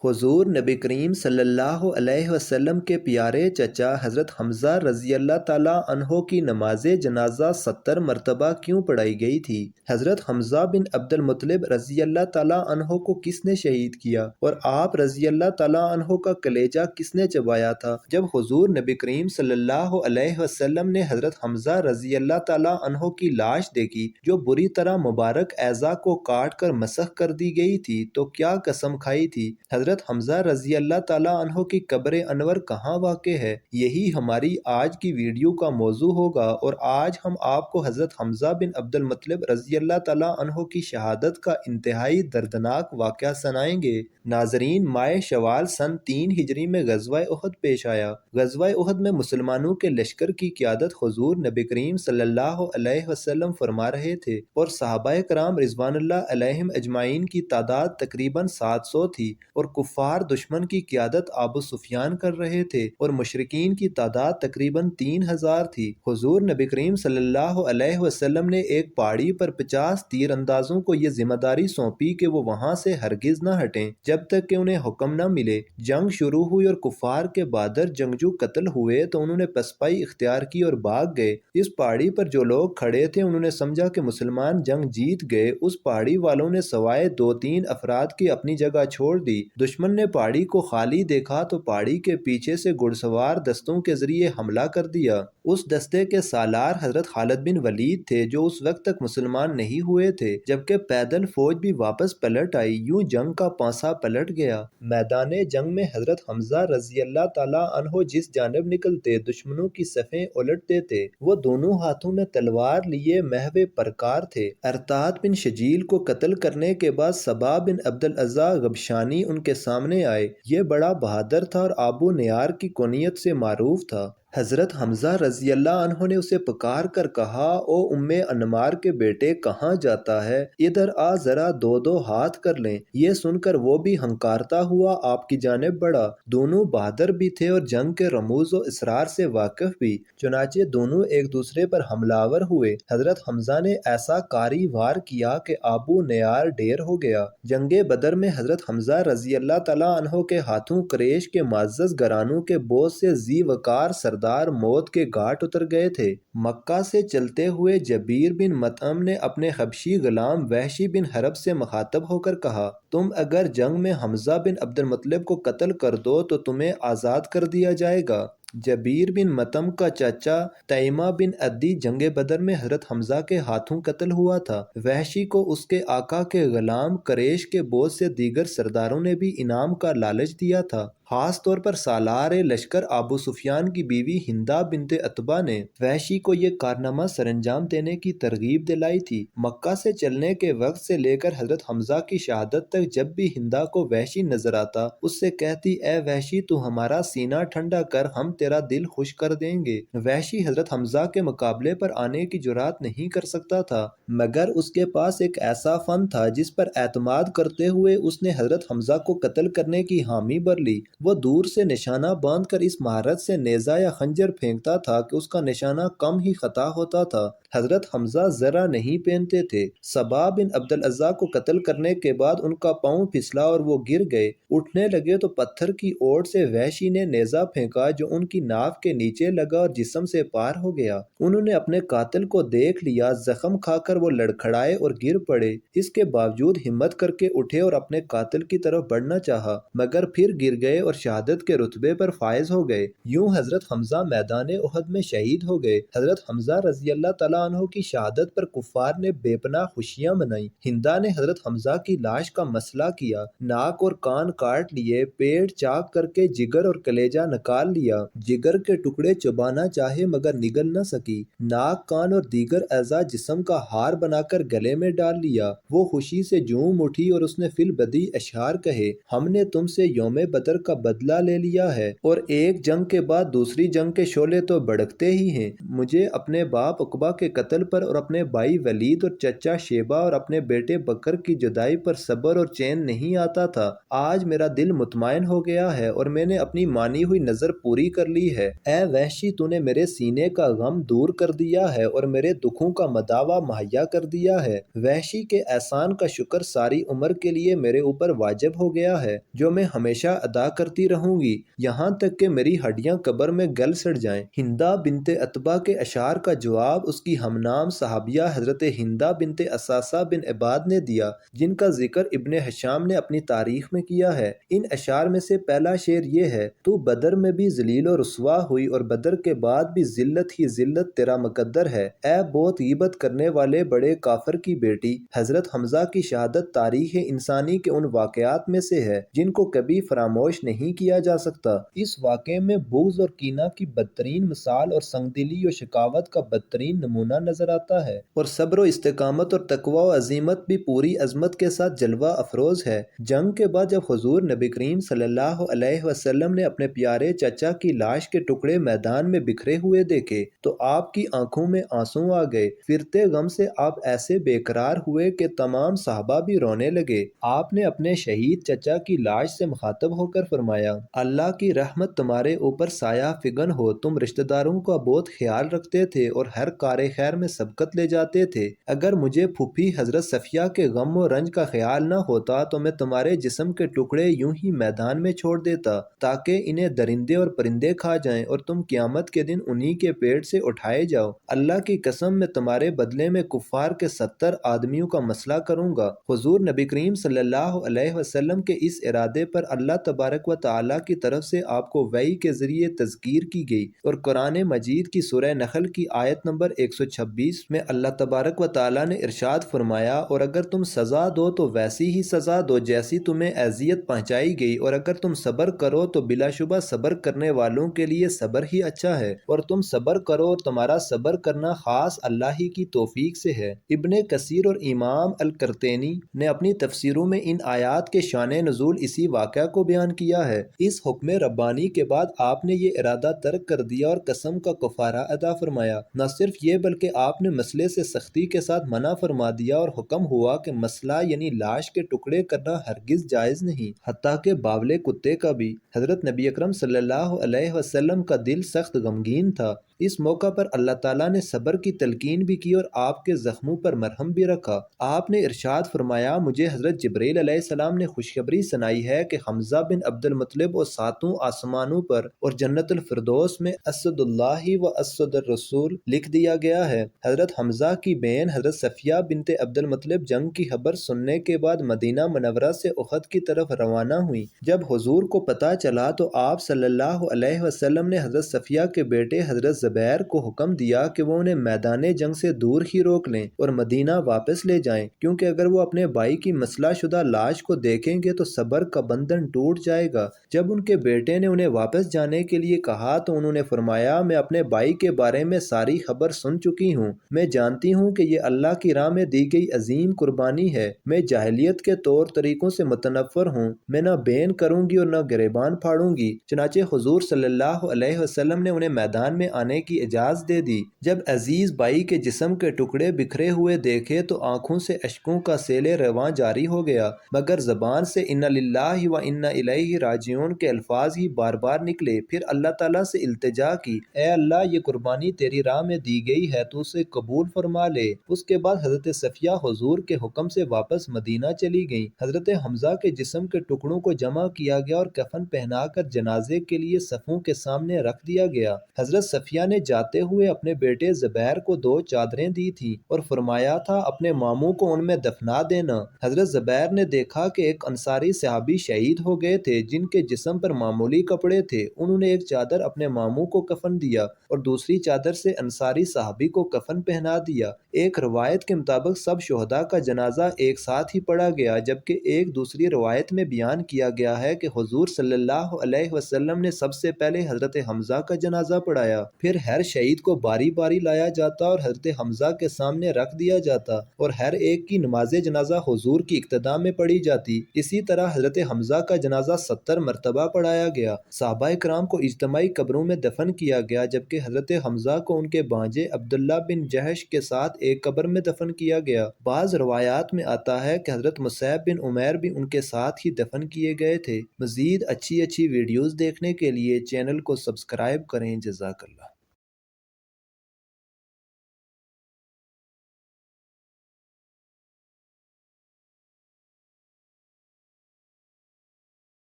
حضور نبی کریم صلی اللہ علیہ وسلم کے پیارے چچا حضرت حمزہ رضی اللہ تعالیٰ عنہ کی نماز جنازہ 70 مرتبہ کیوں پڑھائی گئی تھی؟ حضرت حمزہ بن عبد المطلب رضی اللہ تعالیٰ عنہ کو کس نے شہید کیا اور آپ رضی اللہ تعالیٰ عنہ کا کلیجہ کس نے چبایا تھا؟ جب حضور نبی کریم صلی اللہ علیہ وسلم نے حضرت حمزہ رضی اللہ تعالیٰ عنہ کی لاش دیکھی جو بری طرح مبارک اعضاء کو کاٹ کر مسخ کر دی گئی تھی تو کیا قسم کھائی تھی؟ حضرت حمزہ رضی اللہ تعالیٰ عنہ کی قبر انور کہاں واقع ہے؟ یہی ہماری آج کی ویڈیو کا موضوع ہوگا اور آج ہم آپ کو حضرت حمزہ بن عبد المطلب رضی اللہ تعالیٰ عنہ کی شہادت کا انتہائی دردناک واقعہ سنائیں گے۔ ناظرین، ماہ شوال سن 3 ہجری میں غزوہ احد پیش آیا۔ غزوہ احد میں مسلمانوں کے لشکر کی قیادت حضور نبی کریم صلی اللہ علیہ وسلم فرما رہے تھے اور صحابہ کرام رضوان اللہ علیہم اجمعین کی تعداد تقریباً 700 تھی اور کفار دشمن کی قیادت ابو سفیان کر رہے تھے اور مشرکین کی تعداد تقریباً 3000 تھی۔ حضور نبی کریم صلی اللہ علیہ وسلم نے ایک پہاڑی پر 50 تیر اندازوں کو یہ ذمہ داری سونپی کہ وہ وہاں سے ہرگز نہ ہٹیں جب تک کہ انہیں حکم نہ ملے۔ جنگ شروع ہوئی اور کفار کے بہادر جنگجو قتل ہوئے تو انہوں نے پسپائی اختیار کی اور بھاگ گئے۔ اس پہاڑی پر جو لوگ کھڑے تھے انہوں نے سمجھا کہ مسلمان جنگ جیت گئے۔ اس پہاڑی والوں نے سوائے 2-3 افراد کی اپنی جگہ چھوڑ دی۔ دشمن نے پہاڑی کو خالی دیکھا تو پہاڑی کے پیچھے سے گھڑ سوار دستوں کے ذریعے حملہ کر دیا۔ اس دستے کے سالار حضرت خالد بن ولید تھے جو اس وقت تک مسلمان نہیں ہوئے تھے، جبکہ پیدل فوج بھی واپس پلٹ آئی۔ یوں جنگ کا پانسا پلٹ گیا۔ میدان جنگ میں حضرت حمزہ رضی اللہ تعالیٰ عنہ جس جانب نکلتے دشمنوں کی صفیں الٹ دیتے۔ وہ دونوں ہاتھوں میں تلوار لیے محو پرکار تھے۔ ارطاد بن شجیل کو قتل کرنے کے بعد صبا بن عبد الاعزا غبشانی ان کے سامنے آئے۔ یہ بڑا بہادر تھا اور ابو نیار کی کونیت سے معروف تھا۔ حضرت حمزہ رضی اللہ عنہ نے اسے پکار کر کہا، او ام انمار کے بیٹے کہاں جاتا ہے؟ ادھر آ، ذرا 2 ہاتھ کر لیں۔ یہ سن کر وہ بھی ہنکارتا ہوا آپ کی جانب بڑھا۔ دونوں بہادر بھی تھے اور جنگ کے رموز و اسرار سے واقف بھی، چنانچہ دونوں ایک دوسرے پر حملہ آور ہوئے۔ حضرت حمزہ نے ایسا کاری وار کیا کہ ابو نیار ڈھیر ہو گیا۔ جنگ بدر میں حضرت حمزہ رضی اللہ تعالیٰ عنہ کے ہاتھوں قریش کے معزز گھرانوں کے بہت سے ذی وقار سردار موت کے گھاٹ اتر گئے تھے۔ مکہ سے چلتے ہوئے جبیر بن مطعم نے اپنے حبشی غلام وحشی بن حرب سے مخاطب ہو کر کہا، تم اگر جنگ میں حمزہ بن عبد المطلب کو قتل کر دو تو تمہیں آزاد کر دیا جائے گا۔ جبیر بن مطعم کا چاچا تیمہ بن عدی جنگ بدر میں حضرت حمزہ کے ہاتھوں قتل ہوا تھا۔ وحشی کو اس کے آقا کے غلام قریش کے بہت سے دیگر سرداروں نے بھی انعام کا لالچ دیا تھا، خاص طور پر سالار لشکر ابو سفیان کی بیوی ہندہ بنت عتبہ نے وحشی کو یہ کارنامہ سرانجام دینے کی ترغیب دلائی تھی۔ مکہ سے چلنے کے وقت سے لے کر حضرت حمزہ کی شہادت تک جب بھی ہندہ کو وحشی نظر آتا اس سے کہتی، اے وحشی تو ہمارا سینہ ٹھنڈا کر، ہم تیرا دل خوش کر دیں گے۔ وحشی حضرت حمزہ کے مقابلے پر آنے کی جرات نہیں کر سکتا تھا، مگر اس کے پاس ایک ایسا فن تھا جس پر اعتماد کرتے ہوئے اس نے حضرت حمزہ کو قتل کرنے کی حامی بھر لی۔ وہ دور سے نشانہ باندھ کر اس مہارت سے نیزہ یا خنجر پھینکتا تھا کہ اس کا نشانہ کم ہی خطا ہوتا تھا۔ حضرت حمزہ زرہ نہیں پہنتے تھے۔ صبا بن عبد الاعزا کو قتل کرنے کے بعد ان کا پاؤں پھسلا اور وہ گر گئے۔ اٹھنے لگے تو پتھر کی اوٹ سے وحشی نے نیزہ پھینکا جو ان کی ناف کے نیچے لگا اور جسم سے پار ہو گیا۔ انہوں نے اپنے قاتل کو دیکھ لیا، زخم کھا کر وہ لڑکھڑائے اور گر پڑے۔ اس کے باوجود ہمت کر کے اٹھے اور اپنے قاتل کی طرف بڑھنا چاہا، مگر پھر گر گئے اور شہادت کے رتبے پر فائز ہو گئے۔ یوں حضرت حمزہ میدان احد میں شہید ہو گئے۔ حضرت حمزہ رضی اللہ تعالیٰ عنہ کی شہادت پر کفار نے بے پناہ خوشیاں منائیں۔ ہندہ نے حضرت حمزہ کی لاش کا مسئلہ کیا، ناک اور کان کاٹ لیے، پیٹ چاک کر کے جگر اور کلیجہ نکال لیا۔ جگر کے ٹکڑے چبانا چاہے مگر نگل نہ سکی۔ ناک، کان اور دیگر اعضاء جسم کا ہار بنا کر گلے میں ڈال لیا۔ وہ خوشی سے جھوم اٹھی اور اس نے فی البدیہہ اشعار کہے، ہم نے تم سے یوم بدر کا بدلہ لے لیا ہے، اور ایک جنگ کے بعد دوسری جنگ کے شعلے تو بھڑکتے ہی ہیں۔ مجھے اپنے باپ عقبہ کے قتل پر اور اپنے بھائی ولید اور چچا شیبہ اور اپنے بیٹے بکر کی جدائی پر صبر اور چین نہیں آتا تھا۔ آج میرا دل مطمئن ہو گیا ہے اور میں نے اپنی مانی ہوئی نظر پوری کر لی ہے۔ اے وحشی، تو نے میرے سینے کا غم دور کر دیا ہے اور میرے دکھوں کا مداوا مہیا کر دیا ہے۔ وحشی کے احسان کا شکر ساری عمر کے لیے میرے اوپر واجب ہو گیا ہے، جو میں ہمیشہ ادا کرتی رہوں گی، یہاں تک کہ میری ہڈیاں قبر میں گل سڑ جائیں۔ ہندہ بنت عتبہ کے اشعار کا جواب اس کی ہم نام صحابیہ حضرت ہندہ بنت اساسہ بن عباد نے دیا، جن کا ذکر ابن ہشام نے اپنی تاریخ میں کیا ہے۔ ان اشعار میں سے پہلا شعر یہ ہے: تو بدر میں بھی ذلیل و رسوا ہوئی اور بدر کے بعد بھی ذلت ہی ذلت تیرا مقدر ہے۔ اے بہت غیبت کرنے والے بڑے کافر کی بیٹی، حضرت حمزہ کی شہادت تاریخ انسانی کے ان واقعات میں سے ہے جن کو کبھی فراموش نہیں کیا جا سکتا۔ اس واقعے میں بغض اور کینہ کی بدترین مثال اور سنگدلی و شقاوت کا بدترین نمونہ نظر آتا ہے، اور صبر و استقامت اور تقوی و عزیمت بھی پوری عظمت کے ساتھ جلوہ افروز ہے۔ جنگ کے بعد جب حضور نبی کریم صلی اللہ علیہ وسلم نے اپنے پیارے چچا کی لاش کے ٹکڑے میدان میں بکھرے ہوئے دیکھے تو آپ کی آنکھوں میں آنسو آ گئے۔ پھرتے غم سے آپ ایسے بے قرار ہوئے کہ تمام صحابہ بھی رونے لگے۔ آپ نے اپنے شہید چچا کی لاش سے مخاطب ہو کر فرمایا: اللہ کی رحمت تمہارے اوپر سایہ فگن ہو، تم رشتہ داروں کا بہت خیال رکھتے تھے اور ہر کار خیر میں سبقت لے جاتے تھے۔ اگر مجھے پھوپھی حضرت صفیہ کے غم و رنج کا خیال نہ ہوتا تو میں تمہارے جسم کے ٹکڑے یوں ہی میدان میں چھوڑ دیتا تاکہ انہیں درندے اور پرندے کھا جائیں اور تم قیامت کے دن انہی کے پیٹ سے اٹھائے جاؤ۔ اللہ کی قسم، میں تمہارے بدلے میں کفار کے 70 آدمیوں کا مسئلہ کروں گا۔ حضور نبی کریم صلی اللہ علیہ وسلم کے اس ارادے پر اللہ تبارک و تعالیٰ کی طرف سے آپ کو وحی کے ذریعے تذکیر کی گئی، اور قرآن مجید کی سورہ نحل کی آیت نمبر 126 میں اللہ تبارک و تعالیٰ نے ارشاد فرمایا: اور اگر تم سزا دو تو ویسی ہی سزا دو جیسی تمہیں اذیت پہنچائی گئی، اور اگر تم صبر کرو تو بلا شبہ صبر کرنے والوں کے لیے صبر ہی اچھا ہے، اور تم صبر کرو اور تمہارا صبر کرنا خاص اللہ ہی کی توفیق سے ہے۔ ابن کثیر اور امام القرطینی نے اپنی تفسیروں میں ان آیات کے شان نزول اسی واقعہ کو بیان کیا ہے۔ اس حکم ربانی کے بعد آپ نے یہ ارادہ ترک کر دیا اور قسم کا کفارہ ادا فرمایا۔ نہ صرف یہ بلکہ آپ نے مسئلے سے سختی کے ساتھ منع فرما دیا اور حکم ہوا کہ مسئلہ یعنی لاش کے ٹکڑے کرنا ہرگز جائز نہیں، حتیٰ کہ باولے کتے کا بھی۔ حضرت نبی اکرم صلی اللہ علیہ وسلم کا دل سخت غمگین تھا۔ اس موقع پر اللہ تعالیٰ نے صبر کی تلقین بھی کی اور آپ کے زخموں پر مرہم بھی رکھا۔ آپ نے ارشاد فرمایا: مجھے حضرت جبرائیل علیہ السلام نے خوشخبری سنائی ہے کہ حمزہ بن عبد المطلب کو ساتوں آسمانوں پر اور جنت الفردوس میں اسد اللہ و اسد الرسول لکھ دیا گیا ہے۔ حضرت حمزہ کی بہن حضرت صفیہ بنت عبد المطلب جنگ کی خبر سننے کے بعد مدینہ منورہ سے احد کی طرف روانہ ہوئی۔ جب حضور کو پتہ چلا تو آپ صلی اللہ علیہ وسلم نے حضرت صفیہ کے بیٹے حضرت زبیر کو حکم دیا کہ وہ انہیں میدان جنگ سے دور ہی روک لیں اور مدینہ واپس لے جائیں، کیونکہ اگر وہ اپنے بھائی کی مسلح شدہ لاش کو دیکھیں گے تو صبر کا بندھن ٹوٹ جائے گا۔ جب ان کے بیٹے نے انہیں واپس جانے کے لیے کہا تو انہوں نے فرمایا: میں اپنے بھائی کے بارے میں ساری خبر سن چکی ہوں، میں جانتی ہوں کہ یہ اللہ کی راہ میں دی گئی عظیم قربانی ہے، میں جاہلیت کے طور طریقوں سے متنفر ہوں، میں نہ بین کروں گی اور نہ گریبان پھاڑوں گی۔ چنانچہ حضور صلی اللہ علیہ وسلم نے انہیں میدان میں آنے کی اجازت دے دی۔ جب عزیز بھائی کے جسم کے ٹکڑے بکھرے ہوئے دیکھے تو آنکھوں سے اشکوں کا سیل رواں جاری ہو گیا، مگر زبان سے انا للہ و انا الیہ راجعون کے الفاظ ہی بار بار نکلے۔ پھر اللہ تعالیٰ سے التجا کی: اے اللہ، یہ قربانی تیری راہ میں دی گئی ہے، تو اسے قبول فرما لے۔ اس کے بعد حضرت صفیہ حضور کے حکم سے واپس مدینہ چلی گئیں۔ حضرت حمزہ کے جسم کے ٹکڑوں کو جمع کیا گیا اور کفن پہنا کر جنازے کے لیے صفوں کے سامنے رکھ دیا گیا۔ حضرت صفیہ نے جاتے ہوئے اپنے بیٹے زبیر کو 2 چادریں دی تھیں اور فرمایا تھا: اپنے ماموں کو ان میں دفنا دینا۔ حضرت زبیر نے دیکھا کہ ایک انصاری صحابی شہید ہو گئے تھے جن کے جسم پر معمولی کپڑے تھے۔ انہوں نے ایک چادر اپنے ماموں کو کفن دیا اور دوسری چادر سے انصاری صحابی کو کفن پہنا دیا۔ ایک روایت کے مطابق سب شہداء کا جنازہ ایک ساتھ ہی پڑھا گیا، جبکہ ایک دوسری روایت میں بیان کیا گیا ہے کہ حضور صلی اللہ علیہ وسلم نے سب سے پہلے حضرت حمزہ کا جنازہ پڑھایا، پھر پھر ہر شہید کو باری باری لایا جاتا اور حضرت حمزہ کے سامنے رکھ دیا جاتا اور ہر ایک کی نماز جنازہ حضور کی اقتداء میں پڑھی جاتی۔ اسی طرح حضرت حمزہ کا جنازہ 70 مرتبہ پڑھایا گیا۔ صحابہ کرام کو اجتماعی قبروں میں دفن کیا گیا، جبکہ حضرت حمزہ کو ان کے بھانجے عبداللہ بن جحش کے ساتھ ایک قبر میں دفن کیا گیا۔ بعض روایات میں آتا ہے کہ حضرت مصعب بن عمیر بھی ان کے ساتھ ہی دفن کیے گئے تھے۔ مزید اچھی ویڈیوز دیکھنے کے لیے چینل کو سبسکرائب کریں۔ جزاک اللہ۔